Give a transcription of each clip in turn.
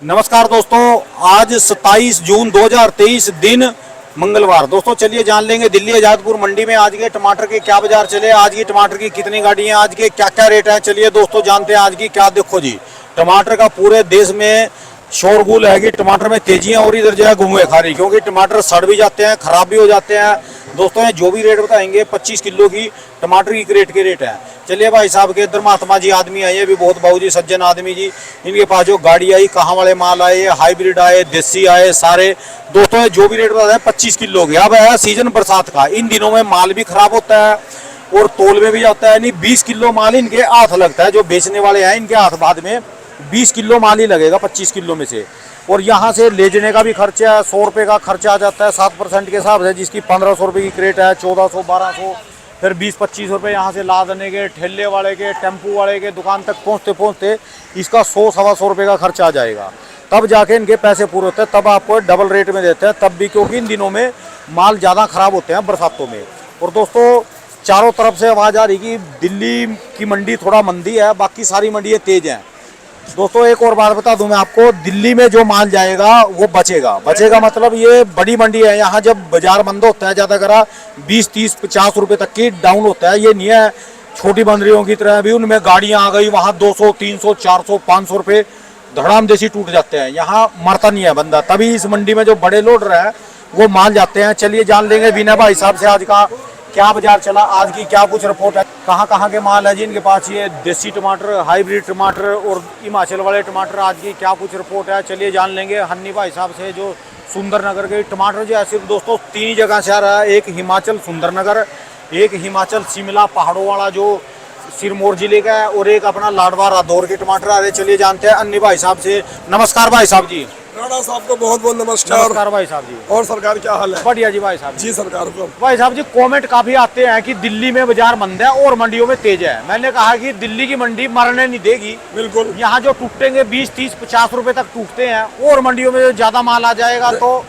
नमस्कार दोस्तों, आज 27 जून 2023 दिन मंगलवार। दोस्तों चलिए जान लेंगे दिल्ली आजादपुर मंडी में आज के टमाटर के क्या बाजार चले, आज की टमाटर की कितनी गाड़ी हैं, आज के क्या क्या रेट हैं। चलिए दोस्तों जानते हैं आज की क्या। देखो जी, टमाटर का पूरे देश में शोरगुल है कि टमाटर में तेजियां और इधर जो है घूमे खा रही, क्योंकि टमाटर सड़ भी जाते हैं, खराब भी हो जाते हैं। दोस्तों ये जो भी रेट बताएंगे 25 किलो की टमाटर की क्रेट के रेट है। चलिए भाई साहब के इधर महात्मा जी आदमी आए, ये भी बहुत बाबू जी सज्जन आदमी जी, इनके पास जो गाड़ी आई, कहाँ वाले माल आए, हाइब्रिड आए, देसी आए सारे। दोस्तों ये जो भी रेट बताया 25 किलो के। अब है सीजन बरसात का, इन दिनों में माल भी खराब होता है और तोल में भी जाता है। नहीं 20 किलो माल इनके हाथ लगता है, जो बेचने वाले हैं इनके हाथ बाद में 20 किलो माल ही लगेगा 25 किलो में से। और यहाँ से ले जाने का भी खर्चा है, 100 रुपये का खर्चा आ जाता है 7% के हिसाब से, जिसकी 1500 रुपये की क्रेट है, 1400 1200, फिर 20-25 रुपये यहाँ से लादने के, ठेले वाले के, टेम्पू वाले के, दुकान तक पहुँचते पहुँचते इसका 100-125 रुपये का खर्चा आ जाएगा। तब जाके इनके पैसे पूरे होते हैं, तब आपको डबल रेट में देते हैं, तब भी, क्योंकि इन दिनों में माल ज़्यादा ख़राब होते हैं बरसातों में। और दोस्तों चारों तरफ से आवाज़ आ रही कि दिल्ली की मंडी थोड़ा मंदी है, बाकी सारी मंडियाँ तेज़ हैं। दोस्तों एक और बात बता दूं मैं आपको, दिल्ली में जो माल जाएगा वो बचेगा मतलब ये बड़ी मंडी है। यहाँ जब बाजार बंद होता है ज़्यादा करा 20, 30, 50 रुपए तक की डाउन होता है। ये नहीं है छोटी मंडियों की तरह भी उनमें गाड़ियाँ आ गई, वहाँ 200, 300, 400, 500 रुपये धड़ाम जैसी टूट जाते हैं। यहाँ मरता नहीं है बंदा, तभी इस मंडी में जो बड़े लोड रहे हैं वो माल जाते हैं। चलिए जान लेंगे विनय भाई साहब से आज का क्या बाजार चला, आज की क्या कुछ रिपोर्ट है, कहाँ के माल है जी इनके पास, ये देसी टमाटर, हाइब्रिड टमाटर और हिमाचल वाले टमाटर, आज की क्या कुछ रिपोर्ट है। चलिए जान लेंगे हन्नी भाई साहब से, जो सुंदरनगर के टमाटर जो है सिर्फ दोस्तों 3 जगह से आ रहा है। एक हिमाचल सुंदरनगर, एक हिमाचल शिमला पहाड़ों वाला जो सिरमौर जिले का है, और एक अपना लाडवा रादौर के टमाटर आ रहे। चलिए जानते हैं अन्नी भाई साहब से। नमस्कार भाई साहब जी। राणा साहब को बहुत बहुत नमस्कार। नमस्कार भाई साहब जी। और सरकार क्या हाल है? बढ़िया जी भाई साहब जी। सरकार को भाई साहब जी कमेंट काफी आते हैं कि दिल्ली में बाजार मंद है और मंडियों में तेज है। मैंने कहा कि दिल्ली की मंडी मरने नहीं देगी, बिल्कुल। यहाँ जो टूटेंगे 20, 30, 50 रुपए तक टूटते हैं, और मंडियों में ज्यादा माल आ जाएगा तो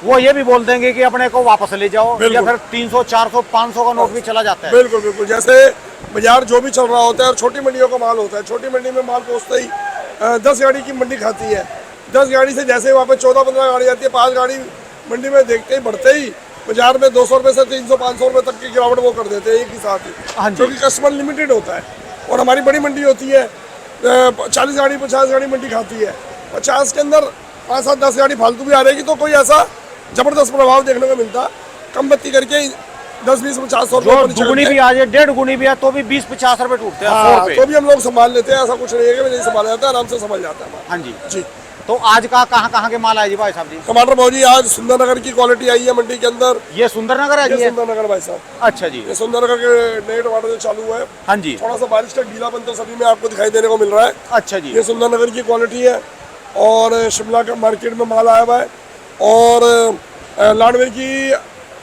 वो ये भी बोल देंगे कि अपने को वापस ले जाओ, या फिर 300, 400, 500 का नोट भी चला जाता है। बिल्कुल बिल्कुल। जैसे बाजार जो भी चल रहा होता है और छोटी मंडियों का माल होता है, छोटी मंडी में माल पहुँचते ही 10 गाड़ी की मंडी खाती है। 10 गाड़ी से जैसे वहाँ पे 14-15 गाड़ी आती है, 5 गाड़ी मंडी में देखते ही बढ़ते ही बाजार में 200 रुपये से 300-500 रुपये तक की गिरावट वो कर देते हैं एक ही साथ ही, क्योंकि कस्टमर लिमिटेड होता है। और हमारी बड़ी मंडी होती है 40 गाड़ी 50 गाड़ी मंडी खाती है, 50 के अंदर 5-7-10 गाड़ी फालतू भी आ रहेगी, तो कोई ऐसा जबरदस्त प्रभाव देखने को मिलता। कम बत्ती करके 10-20-50 रुपये दुगुनी भी आ जाए, 1.5 गुनी भी है तो भी 20-50 रुपए टूटते हैं। हाँ, तो भी हम लोग संभाल लेते हैं, ऐसा कुछ नहीं है कि नहीं संभाला जाता है, आराम से संभाल जाता है। हाँ जी जी। तो आज का कहाँ के माल आए जी भाई साहब जी? टमाटर भाव जी आज सुंदरनगर की क्वालिटी आई है मंडी के अंदर। ये सुंदरनगर है जी? सुंदरनगर भाई साहब। अच्छा जी। ये सुंदरनगर के नए टमाटर जो चालू हुआ है। हाँ जी। थोड़ा सा बारिश का गीलापन तो सभी में आपको दिखाई देने को मिल रहा है। अच्छा जी। ये सुंदरनगर की क्वालिटी है और शिमला के मार्केट में माल आया हुआ है। और लाडवे की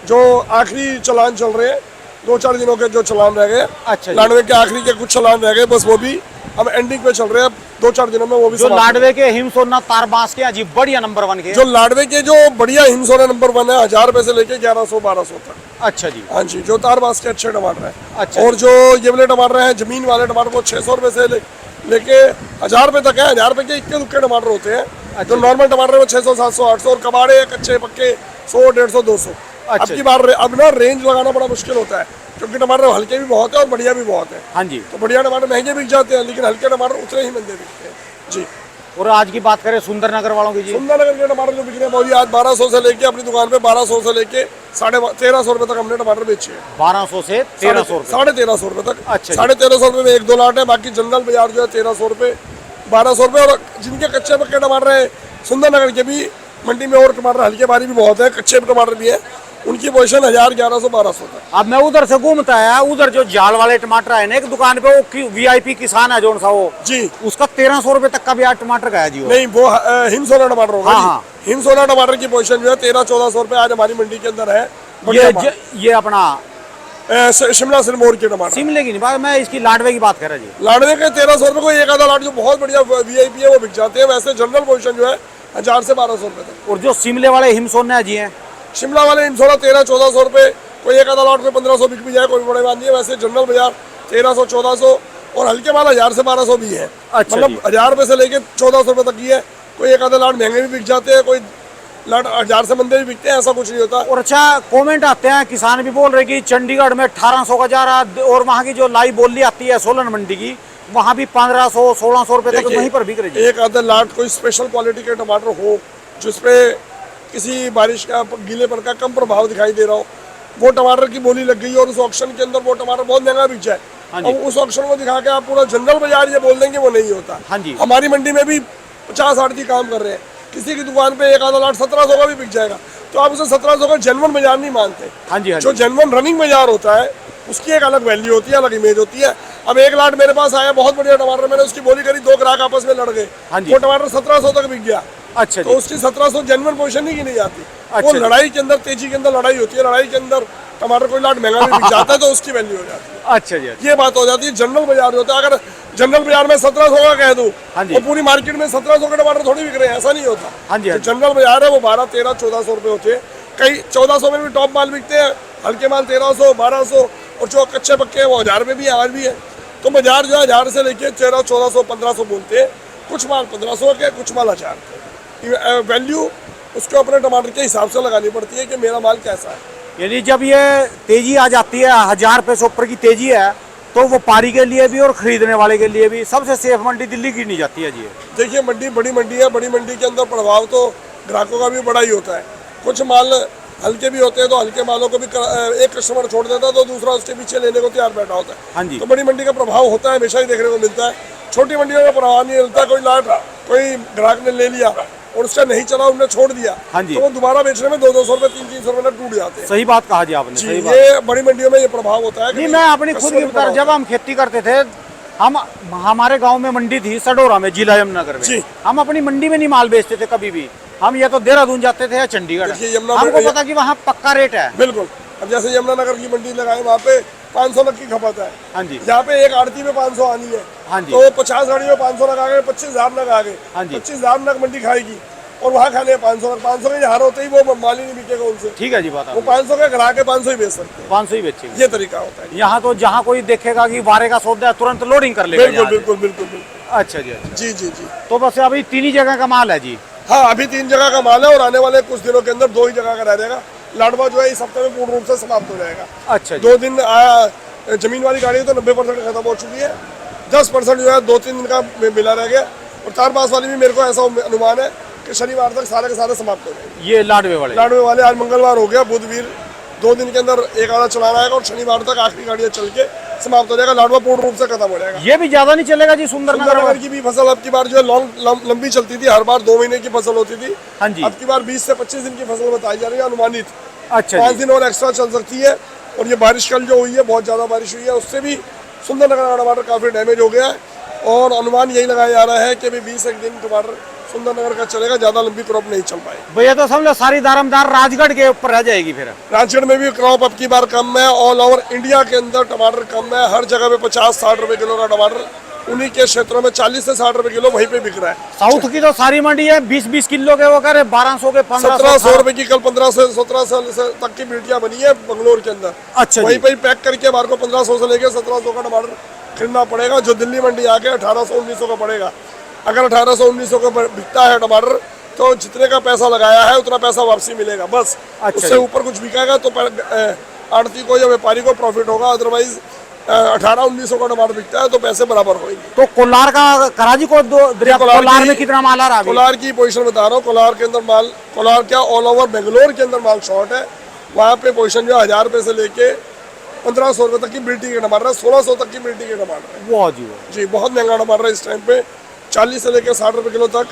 जो आखिरी चलान चल रहे हैं, 2-4 दिनों के जो चलान रह गए। अच्छा। लाडवे के आखिरी के कुछ चलान रह गए, बस वो भी हम एंडिंग पे चल रहे हैं। 2-4 दिनों में वो भी जो लाडवे के हिमसोना तारबांस के अजीब बढ़िया नंबर 1 के, जो लाडवे के जो बढ़िया हिमसोना नंबर 1 है, 1000 रुपए से लेके 1100-1200 तक। अच्छा जी। हाँ जी, जो तारबांस के अच्छे टमाटर है। अच्छा। और जो ये वाले टमाटर हैं, जमीन वाले टमाटर, वो 600 रुपए से लेके 1000 रुपए तक है। 1000 रुपए के इक्के दुक्के टमाटर होते हैं। जो नॉर्मल टमाटर है वो 600, 700, 800, और कबाड़े कच्चे पक्के 100, 150, 200। अब की बार अब ना रेंज लगाना बड़ा मुश्किल होता है, क्योंकि टमाटर हल्के भी बहुत है और बढ़िया भी बहुत है। हाँ जी। तो बढ़िया टमाटर महंगे बिक जाते हैं, लेकिन हल्के टमाटर उतने ही महंगे बिकते हैं जी। और आज की बात करें सुंदरनगर वालों की जी? सुंदरनगर के टमाटर जो बिक रहे हैं भाई आज 1200 से लेके अपनी दुकान पे 1200 से लेके 1350 रुपए तक हमने टमाटर बेचे हैं। 1200 से 1300 रुपए, 1350 रुपए तक। अच्छा। 1350 रुपए में 1-2 लाट है, बाकी जनरल बाजार जो है 1300 रुपए, 1200 रुपए। और जिनके कच्चे पक्के टमाटर है सुंदरनगर के भी मंडी में, और टमाटर हल्के भारी भी बहुत है, कच्चे टमाटर भी है, उनकी पोजीशन 1000, 1100, 1200 तक। अब मैं उधर से घूमता है, उधर जो जाल वाले टमाटर है ना एक दुकान पे, वो VIP किसान है जो सा वो जी, उसका 1300 रुपए तक का भी आज टमाटर का है जी। नहीं वो हिमसोना टमाटर होगा। हाँ। हिमसोना टमाटर की पोजीशन जो है 1300-1400 रुपए आज हमारी मंडी के अंदर है। ये अपना शिमला सिरमौर के टमाटर, शिमले की नहीं, मैं इसकी लाडवे की बात कर रहा जी। लाडवे के 1300 रुपए को एक आधा लाट जो बहुत बढ़िया VIP है वो बिक जाते हैं। वैसे जनरल पोजीशन जो है 1000 से 1200 रुपए तक। और जो शिमले वाले हिमसोना जी हैं, शिमला वाले हिमसोना 1300-1400 रुपए, कोई एक आधा लाट में 1500 बिक भी जाए, कोई बड़े बात नहीं है। वैसे जनरल बाजार 1300, 1400 और हल्के माल 1000 से 1200 भी है। अच्छा मतलब जी। 1000 रुपए से लेके 1400 रुपए तक की है। कोई एक आधा लाट महंगे भी बिक जाते हैं, कोई लाट 1000 से मंदे भी बिकते हैं, ऐसा कुछ नहीं होता। और अच्छा कमेंट आते हैं, किसान भी बोल रहे कि चंडीगढ़ में 1800 का जा रहा, और वहाँ की जो लाइव बोली आती है सोलन मंडी की, वहाँ भी 1500 1600 रुपए तक वहीं पर बिक रही है। एक आधा लाट कोई स्पेशल क्वालिटी के टमाटर हो जिसपे किसी बारिश का गीलेपन का कम प्रभाव दिखाई दे रहा हो, वो टमाटर की बोली लग गई और उस ऑक्शन के अंदर वो टमाटर बहुत महंगा बिक जाए, हाँ जी। अब उस ऑक्शन को दिखा के आप पूरा जनरल बाजार ये बोल देंगे, वो नहीं होता। हाँ जी। हमारी मंडी में भी 50 आड़ती काम कर रहे हैं, किसी की दुकान पे एक आधा लाट 1700 का भी बिक जाएगा, तो आप उसे 1700 का जेन्युइन बाजार नहीं मानते। हाँ जी, हाँ जो जी। जेन्युइन रनिंग बाजार होता है उसकी एक अलग वैल्यू होती है, अलग इमेज होती है। अब एक लाट मेरे पास आया बहुत बढ़िया टमाटर, मैंने उसकी बोली करी, 2 ग्राहक आपस में लड़ गए, हाँ जी। वो टमाटर 1700 तक बिक गया। अच्छा तो जी। उसकी 1700 जेन्युइन पोजीशन नहीं गिनी जाती। अच्छा वो जी। लड़ाई के अंदर, तेजी के अंदर लड़ाई होती है, लड़ाई के अंदर टमाटर कोई लाट महंगा भी बिक जाता है तो उसकी वैल्यू हो जाती है। अच्छा जी। ये बात हो जाती है। जनरल बाजार होता है, अगर जनरल बाजार में 1700 का कह दूं हाँ जी। तो पूरी मार्केट में 1700 के टमाटर थोड़ी बिक रहे हैं, ऐसा नहीं होता। हाँ जी, हाँ जो जी। जनरल बाजार है वो 12, 13, 1400 रुपए होते हैं। कई 1400 में भी टॉप माल बिकते हैं, हल्के माल 1300, 1200, और जो कच्चे पक्के हैं वो 1000 में भी है, आज भी है। तो बाजार जो है 1000 से लेके 1300, 1400, 1500 बोलते हैं। कुछ माल 1500 के, कुछ माल 1000 के। वैल्यू उसको अपने टमाटर के हिसाब से लगानी पड़ती है कि मेरा माल कैसा है। यानी जब ये तेजी आ जाती है, 1000 रुपए से ऊपर की तेजी है, तो व्यापारी के लिए भी और खरीदने वाले के लिए भी सबसे सेफ मंडी दिल्ली की नहीं जाती है जी। देखिए मंडी बड़ी मंडी है, बड़ी मंडी के अंदर प्रभाव तो ग्राहकों का भी बड़ा ही होता है। कुछ माल हल्के भी होते हैं तो हल्के मालों को भी एक कस्टमर छोड़ देता है तो दूसरा उसके पीछे लेने को तैयार बैठा होता है। हाँ जी। तो बड़ी मंडी का प्रभाव होता है, हमेशा ही देखने को मिलता है। छोटी मंडियों का प्रभाव नहीं मिलता। कोई लाट कोई ग्राहक ने ले लिया और उसका नहीं चला, उन्होंने छोड़ दिया, हाँ जी। तो वो दोबारा बेचने में 200 रुपए, 300 रुपए टूट जाते हैं। सही बात कहा जी आपने, जी, सही बात। ये बड़ी मंडियों में ये प्रभाव होता है। नहीं, मैं अपनी खुद की बता, जब हम खेती करते थे, हम हमारे गांव में मंडी थी सडोरा में, जिला यमुनानगर में। जी। हम अपनी मंडी में नहीं माल बेचते थे कभी भी। हम या तो देहरादून जाते थे या चंडीगढ़। देखिए, यमुना हमको में- पता कि वहाँ पक्का रेट है। बिल्कुल। अब जैसे यमुनानगर की मंडी लगाए, वहाँ पे 500 लग की खपत है। हाँ जी। यहाँ पे एक आड़ती में 500 आनी है, हाँ जी। तो 50 गाड़ी में 500 लगा के 25,000 लग आ गए। हाँ जी। 25,000 लग मंडी खाएगी और वहाँ खाने 500 के हार होते ही वो माल ही नहीं बिकेगा उनसे। ठीक है जी, बात वो 500 के ग्राहक के 500 ही बेच सकते हैं। 500 ही बेचेंगे। ये तरीका होता है। यहाँ तो जहाँ कोई देखेगा कि बारे का सौदा है, तुरंत लोडिंग कर लेगा बिल्कुल यहाँ से। बिल्कुल बिल्कुल बिल्कुल। अच्छा जी, अच्छा। जी जी जी। तो बस अभी 3 ही जगह का माल है जी। हाँ, अभी 3 जगह का माल है और आने वाले कुछ दिनों के अंदर 2 ही जगह का रह जाएगा। लाडवा जो है इस हफ्ते में पूर्ण रूप से समाप्त हो जाएगा। अच्छा जी। 2 दिन जमीन वाली गाड़ी है तो 90% खत्म हो चुकी है। 10% जो है 2-3 दिन का मिला रह गया, और 4-5 वाली भी मेरे को ऐसा अनुमान है कि शनिवार तक सारे के सारे समाप्त हो जाएंगे। ये लाडवे वाले। लाडवे वाले आज मंगलवार हो गया, बुध वीर 2 दिन के अंदर एक आधा चलाना आएगा और शनिवार तक आखिरी गाड़ियाँ चल के समाप्त हो जाएगा। लाडवा पूर्ण रूप से खत्म हो जाएगा। ये भी ज्यादा नहीं चलेगा जी सुंदरनगर सुंदरनगर में? की भी फसल अब की बार जो है लंबी चलती थी, हर बार 2 महीने की फसल होती थी। हाँ जी। अब की बार 20 से 25 दिन की फसल बताई जा रही है अनुमानित। अच्छा 5 जी। दिन और एक्स्ट्रा चल सकती है। और ये बारिश कल जो हुई है, बहुत ज़्यादा बारिश हुई है, उससे भी सुंदरनगर का टमाटर काफ़ी डैमेज हो गया है। और अनुमान यही लगाया जा रहा है कि भी 20 एक दिन टमाटर सुंदरनगर का चलेगा, ज़्यादा लंबी क्रॉप नहीं चल पाएगी। भैया तो समझो सारी दारमदार राजगढ़ के ऊपर रह जाएगी फिर। राजगढ़ में भी क्रॉप अब की बार कम है। ऑल ओवर इंडिया के अंदर टमाटर कम है। हर जगह पे 50-60 रुपए किलो का टमाटर, उन्हीं के क्षेत्रों में 40 से 60 रुपए किलो वहीं पे बिक रहा है। साउथ की तो सारी मंडी है 20-20 किलो के, वो करे 1200 के, 1700 1500। रुपए की कल 1500-1700 तक की बीटियां बनी है बंगलोर के अंदर। अच्छा वहीं जी। पे ही पैक करके बार को 1500 से लेके 1700 का टमाटर खरीदना पड़ेगा, जो दिल्ली मंडी आके 1800-1900 का पड़ेगा। अगर 1800-1900 का बिकता है टमाटर तो जितने का पैसा लगाया है उतना पैसा वापसी मिलेगा बस। अच्छा उससे जी। ऊपर कुछ बिकाएगा तो आड़ती को या व्यापारी को प्रॉफिट होगा, अदरवाइज 1800-1900 का टमाटर बिकता है तो पैसे बराबर होंगे। तो कोलार का कराजी को कोलार में कितना माल आ रहा है अभी? कोलार की पोजीशन बता रहा हूँ। कोलार के अंदर माल, कोलार क्या ऑल ओवर बेंगलोर के अंदर माल शॉर्ट है। वहाँ पे पोजीशन जो है 1000 रुपये से लेके 1500 रुपये तक की बिल्टी के टमाटर है, 1600 तक की बिल्टी के टमाटर है। वाह जी वाह। जी, बहुत महंगा टमाटर है इस टाइम पे। 40 से लेके 60 रुपये किलो तक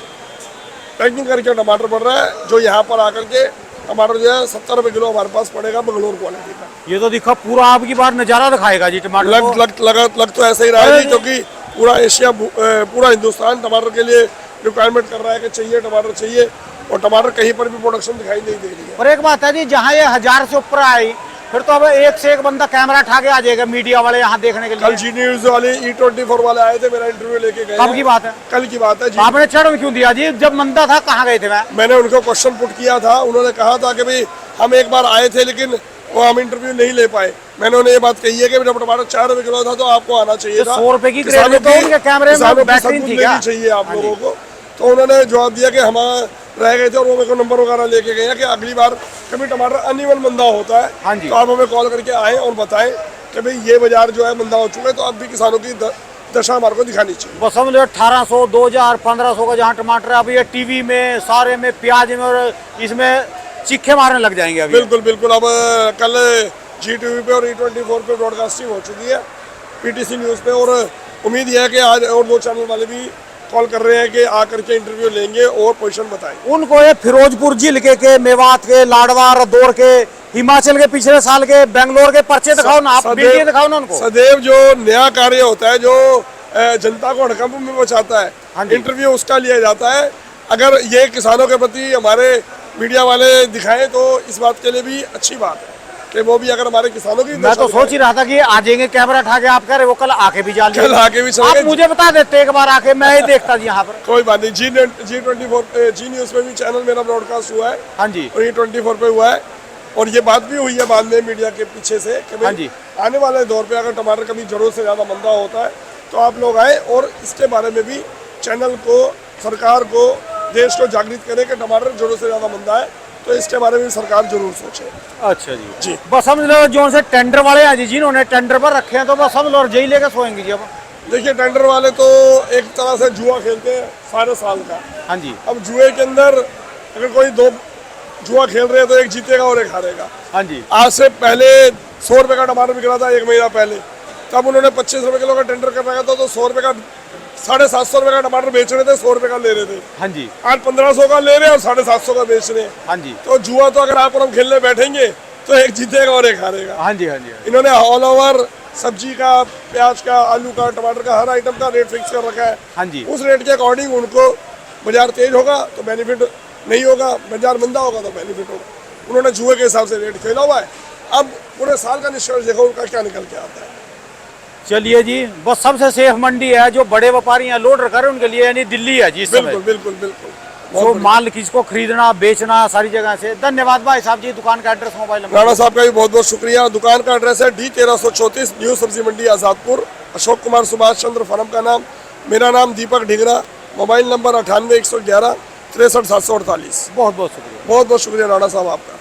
पैकिंग करके टमाटर पड़ रहा है, जो यहाँ पर आकर के टमाटर जो है 70 रुपये किलो हमारे पास पड़ेगा बेंगलोर क्वालिटी का। ये तो दिखा पूरा आपकी बार नजारा दिखाएगा जी टमाटर को। लग तो ऐसे ही रहा है जी, क्योंकि पूरा एशिया, पूरा हिंदुस्तान टमाटर के लिए रिक्वायरमेंट कर रहा है कि चाहिए टमाटर चाहिए, और टमाटर कहीं पर भी प्रोडक्शन दिखाई नहीं दे रही है। और एक बात है जी, जहाँ ये 1000 से ऊपर आई, फिर तो अब एक से एक बंदा कैमरा उठा के आ जाएगा मीडिया वाले यहाँ देखने के कल लिए। जी न्यूज वाले E24 वाले आए थे, मेरा इंटरव्यू लेके गए। कब की बात है? कल की बात है जी। आपने चढ़ क्यों दिया जी? जब मंदा था कहाँ गए थे? मैंने उनको क्वेश्चन पुट किया था, उन्होंने कहा था कि भाई हम एक बार आए थे लेकिन वो हम इंटरव्यू नहीं ले पाए। मैंने उन्हें ये बात कही है कि जब टमाटर 4 रुपए किलो था तो आपको आना चाहिए था। 100 रुपए की किसानों ग्रेड में तो उनके कैमरे में किसानों की बेहतरीन सद्बुद्ध थी क्या? लेनी चाहिए आप हाँ लोगों को। तो उन्होंने जवाब दिया कि हम रह गए थे और वो मेरे को नंबर वगैरह लेके गए हैं कि अगली बार कभी टमाटर अनइवन मंदा होता है हाँ जी। तो आप हमें कॉल करके आए और बताएं कि भाई ये बाजार जो है मंदा हो चुका है, तो अब भी किसानों की दशा हमारे को दिखानी चाहिए। बस समझ लो 1800, 2000, 1500 का जहाँ टमाटर है, अभी ये टीवी में सारे में प्याज में और इसमें चीखे मारने लग जाएंगे अभी। बिल्कुल बिल्कुल। अब कल GTV पे और E24 पे ब्रॉडकास्टिंग हो चुकी है, PTC न्यूज़ पे, और उम्मीद यह है कि आज और 2 चैनल वाले भी कॉल कर रहे हैं कि आकर के इंटरव्यू लेंगे और पोजीशन बताएंगे। उनको ये फिरोजपुर जिले के मेवात के, लाडवा, रदौर के, हिमाचल के पिछले साल के, बेंगलोर के पर्चे दिखाओ ना, आप वीडियो दिखाओ ना उनको। सदैव जो नया कार्य होता है, जो जनता को हड़कंप में बचाता है, हाँ जी। इंटरव्यू उसका लिया जाता है। अगर ये किसानों के प्रति हमारे मीडिया वाले दिखाएं तो इस बात के लिए भी अच्छी बात है कि वो भी अगर हमारे किसानों की मैं तो सोच ही रहा था कि आ जाएंगे कैमरा उठा के, आप कह रहे वो कल आके भी जा कल आके भी चलेंगे। आप मुझे बता देते एक बार आके, मैं ही देखता जी यहाँ पर। कोई बात नहीं। G24 जी न्यूज़ पे भी चैनल मेरा ब्रॉडकास्ट हुआ है हाँ जी। और E24 पे हुआ है, और ये बात भी हुई है बाद में मीडिया के पीछे से कि हाँ भाई जी। आने वाले दौर पे अगर टमाटर कभी जरूरत से ज़्यादा मंदा होता है तो आप लोग आए और इसके बारे में भी चैनल को, सरकार को, देश को जागृत करें कि टमाटर जरूरत से ज़्यादा मंदा है, तो इसके बारे में सरकार जरूर सोचे। अच्छा जी। जी। बस समझ लो जो से टेंडर वाले हैं जी, जिन्होंने टेंडर पर रखे हैं, तो बस समझ लो और जेल लेकर सोएंगे जी अब। देखिए, टेंडर वाले तो एक तरह से जुआ खेलते हैं सारे साल का। हाँ जी। अब जुए के अंदर अगर कोई 2 जुआ खेल रहे हैं तो एक जीतेगा और एक हारेगा। हाँ जी। आज से पहले 100 रुपए का टमाटर बिक रहा था 1 महीना पहले, तब उन्होंने 25 रुपए किलो का टेंडर कर रखा था, तो 100 रुपए का 750 रुपए का टमाटर बेच रहे थे, 100 रुपए का ले रहे थे। हाँ जी। आज 1500 का ले रहे हैं और 750 का बेच रहे हैं। हाँ जी। तो जुआ तो अगर आप और हम खेलने बैठेंगे तो एक जीतेगा और एक हारेगा। हाँ जी। हाँ जी। इन्होंने ऑल ओवर सब्जी का, प्याज का, आलू का, टमाटर का, हर आइटम का रेट फिक्स कर रखा है। हाँ जी। उस रेट के अकॉर्डिंग उनको बाजार तेज होगा तो बेनिफिट नहीं होगा, बाजार मंदा होगा तो बेनिफिट होगा। उन्होंने जुए के हिसाब से रेट खेला हुआ है। अब पूरे साल का निष्कर्ष देखो उनका क्या निकल के आता है। चलिए जी, बस सबसे सेफ मंडी है, जो बड़े व्यापारी हैं लोड रखा है उनके लिए, यानी दिल्ली है जी इस समय। बिल्कुल बिल्कुल बिल्कुल। तो माल किसको खरीदना, बेचना, सारी जगह से। धन्यवाद भाई साहब जी। दुकान का एड्रेस, मोबाइल नंबर। राणा साहब का भी बहुत बहुत शुक्रिया। दुकान का एड्रेस है D1334 न्यू सब्जी मंडी आजादपुर, अशोक कुमार सुभाष चंद्र फर्म का नाम, मेरा नाम दीपक ढिगरा, मोबाइल नंबर 98 111 63 748। बहुत बहुत शुक्रिया। बहुत बहुत शुक्रिया राणा साहब आपका।